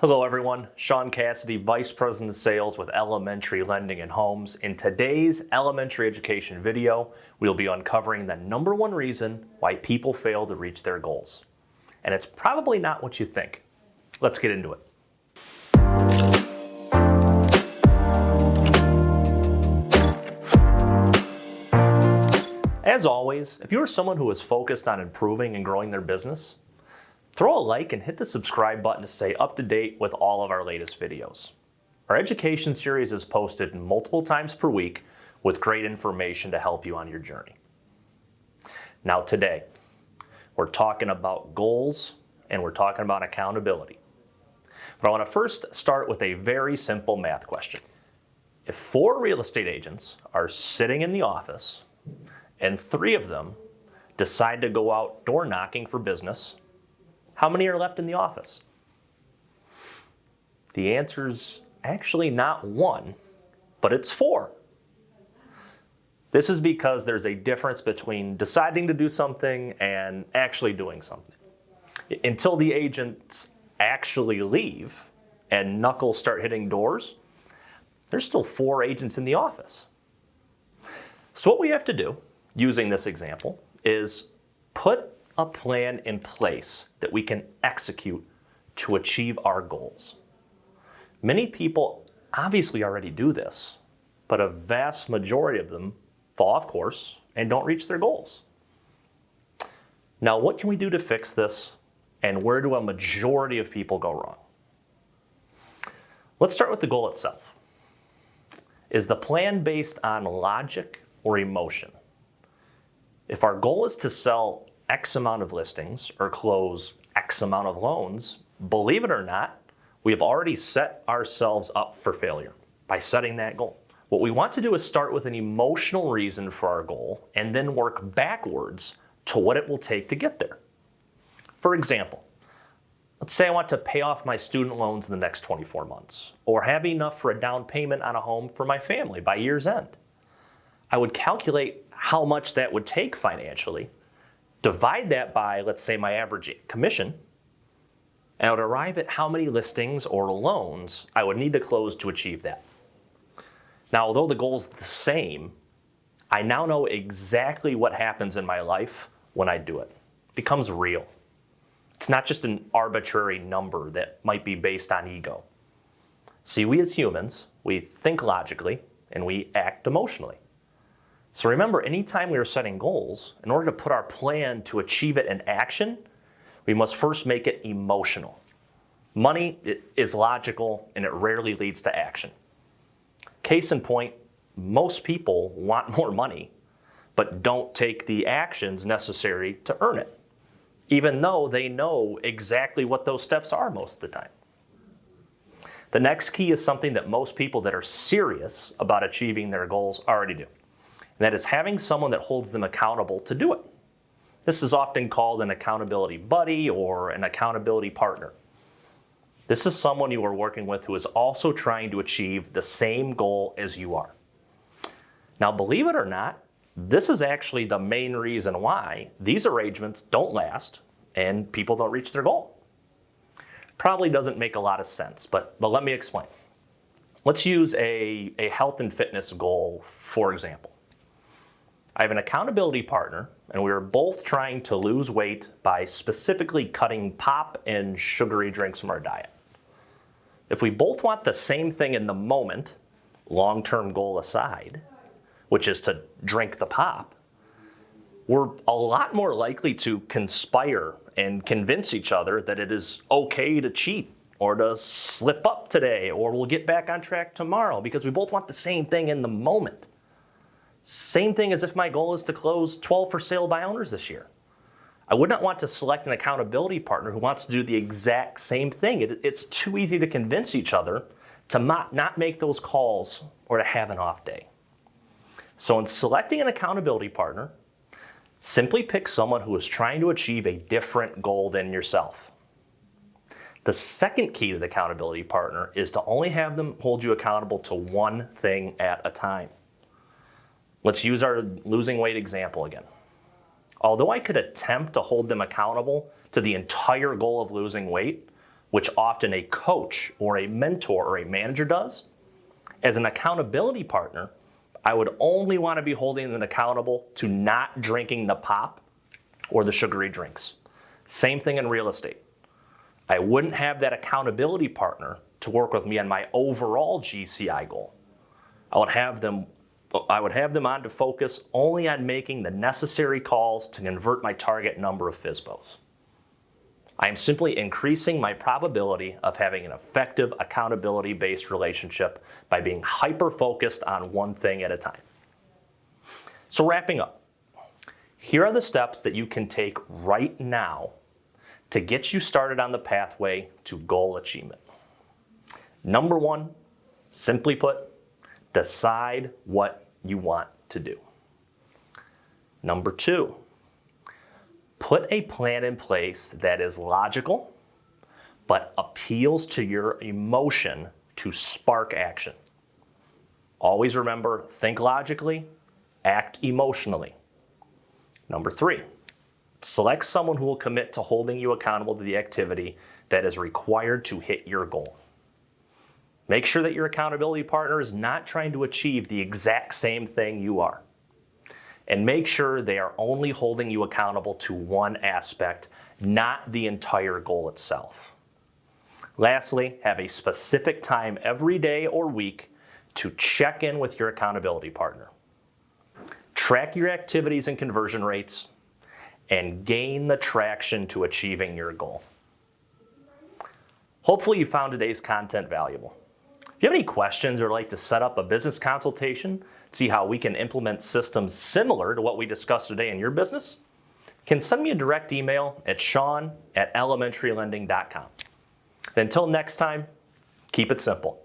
Hello everyone, Sean Cassidy, Vice President of Sales with Elementary Lending and Homes. In today's elementary education video, we'll be uncovering the number one reason why people fail to reach their goals. And it's probably not what you think. Let's get into it. As always, if you are someone who is focused on improving and growing their business, throw a like and hit the subscribe button to stay up to date with all of our latest videos. Our education series is posted multiple times per week with great information to help you on your journey. Now today, we're talking about goals and we're talking about accountability. But I want to first start with a very simple math question. If 4 real estate agents are sitting in the office and 3 of them decide to go out door knocking for business, how many are left in the office? The answer's actually not 1, but it's 4. This is because there's a difference between deciding to do something and actually doing something. Until the agents actually leave and knuckles start hitting doors, there's still 4 agents in the office. So what we have to do, using this example, is put a plan in place that we can execute to achieve our goals. Many people obviously already do this, but a vast majority of them fall off course and don't reach their goals. Now, what can we do to fix this, and where do a majority of people go wrong? Let's start with the goal itself. Is the plan based on logic or emotion? If our goal is to sell X amount of listings or close X amount of loans, believe it or not, we have already set ourselves up for failure by setting that goal. What we want to do is start with an emotional reason for our goal and then work backwards to what it will take to get there. For example, let's say I want to pay off my student loans in the next 24 months or have enough for a down payment on a home for my family by year's end. I would calculate how much that would take financially, divide that by, let's say, my average commission, and I would arrive at how many listings or loans I would need to close to achieve that. Now, although the goal is the same, I now know exactly what happens in my life when I do it. It becomes real. It's not just an arbitrary number that might be based on ego. See, we as humans, we think logically and we act emotionally. So remember, anytime we are setting goals, in order to put our plan to achieve it in action, we must first make it emotional. Money is logical and it rarely leads to action. Case in point, most people want more money, but don't take the actions necessary to earn it, even though they know exactly what those steps are most of the time. The next key is something that most people that are serious about achieving their goals already do. And that is having someone that holds them accountable to do it. This is often called an accountability buddy or an accountability partner. This is someone you are working with who is also trying to achieve the same goal as you are. Now, believe it or not, this is actually the main reason why these arrangements don't last and people don't reach their goal. Probably doesn't make a lot of sense, but let me explain. Let's use a health and fitness goal, for example. I have an accountability partner, and we are both trying to lose weight by specifically cutting pop and sugary drinks from our diet. If we both want the same thing in the moment, long-term goal aside, which is to drink the pop, we're a lot more likely to conspire and convince each other that it is okay to cheat or to slip up today or we'll get back on track tomorrow because we both want the same thing in the moment. Same thing as if my goal is to close 12 for sale by owners this year. I would not want to select an accountability partner who wants to do the exact same thing. It's too easy to convince each other to not make those calls or to have an off day. So in selecting an accountability partner, simply pick someone who is trying to achieve a different goal than yourself. The second key to the accountability partner is to only have them hold you accountable to one thing at a time. Let's use our losing weight example again. Although I could attempt to hold them accountable to the entire goal of losing weight, which often a coach or a mentor or a manager does, as an accountability partner, I would only want to be holding them accountable to not drinking the pop or the sugary drinks. Same thing in real estate. I wouldn't have that accountability partner to work with me on my overall GCI goal. I would have them on to focus only on making the necessary calls to convert my target number of FSBOs. I am simply increasing my probability of having an effective accountability-based relationship by being hyper-focused on one thing at a time. So wrapping up, here are the steps that you can take right now to get you started on the pathway to goal achievement. Number one, simply put, decide what you want to do. Number two, put a plan in place that is logical, but appeals to your emotion to spark action. Always remember, think logically, act emotionally. Number three, select someone who will commit to holding you accountable to the activity that is required to hit your goal. Make sure that your accountability partner is not trying to achieve the exact same thing you are. And make sure they are only holding you accountable to one aspect, not the entire goal itself. Lastly, have a specific time every day or week to check in with your accountability partner. Track your activities and conversion rates, and gain the traction to achieving your goal. Hopefully you found today's content valuable. If you have any questions or like to set up a business consultation, see how we can implement systems similar to what we discussed today in your business, you can send me a direct email at sean@elementaryLending.com. Until next time, keep it simple.